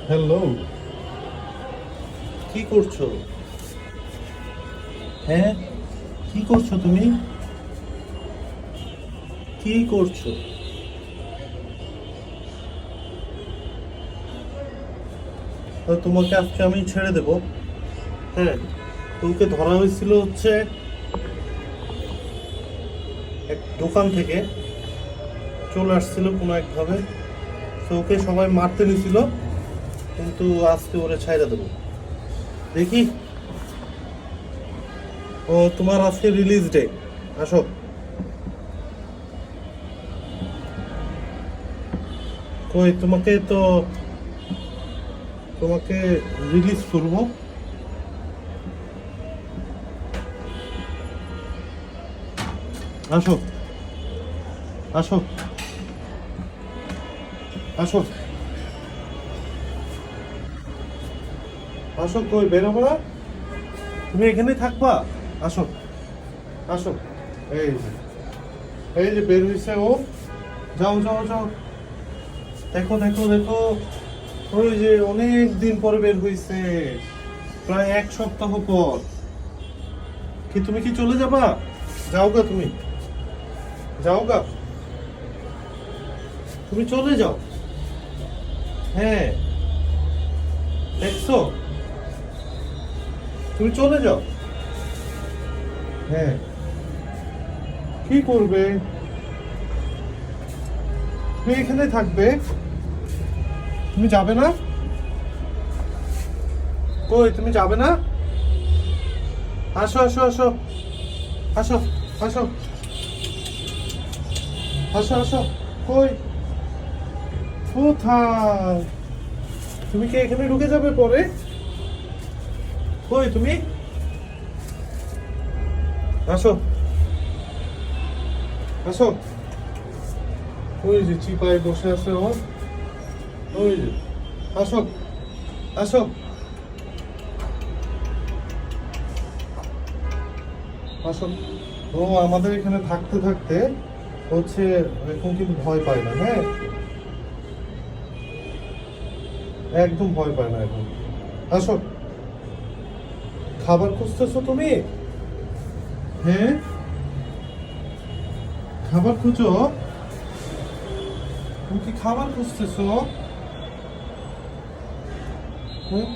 Hello, কি করছো? হ্যাঁ, কি করছো তুমি? কি করছো? তোমাকে আজকে আমি ছেড়ে দেব। হ্যাঁ, তোমাকে ধরা হয়েছিল হচ্ছে এক দোকান থেকে, চলে আসছিল কোনো একভাবে। তো ওকে সবাই মারতে নিছিল, কিন্তু আজকে ওরে ছাইড়া দেবো। দেখি। ও, তোমার আজকে রিলিজ ডে। আসো। কই তোমাকে রিলিজ করবো। আসো, আসো, আসো, আসো। কই বেরোবো না? তুমি এখানেই থাকবা। আসো, আসো। এই যে, এই যে বের হইছে ও। যাও, যাও, যাও। দেখো, দেখো, দেখো। ওই যে অনেক দিন পরে বের হইছে, প্রায় 1 সপ্তাহ পর। তুমি কি চলে যাবা? যাও গা তুমি, যাও গা। তুমি চলে যাও। হ্যাঁ, দেখছো? তুমি চলে যাও। হ্যাঁ, কি করবে? তুমি এখানে থাকবে, তুমি যাবে না? কই তুমি যাবে না? আসো, আসো, আসো, আসো, আসো, আসো, আসো। কই, কোথায়? তুমি কি এখানে ঢুকে যাবে পরে? কই তুমি? আসো, আসো। ওই যে চিপায় বসে আছে ও। ওই যে, আসো, আসো, আসো। ও আমাদের এখানে থাকতে থাকতে হচ্ছে এখন কিন্তু ভয় পায় না। হ্যাঁ, একদম ভয় পায় না এখন। আসো। খাবার খুঁজতেছো তুমি? হ্যাঁ, খাবার খুঁজো? তুমি কি খাবার খুঁজতেছো? হ্যাঁ।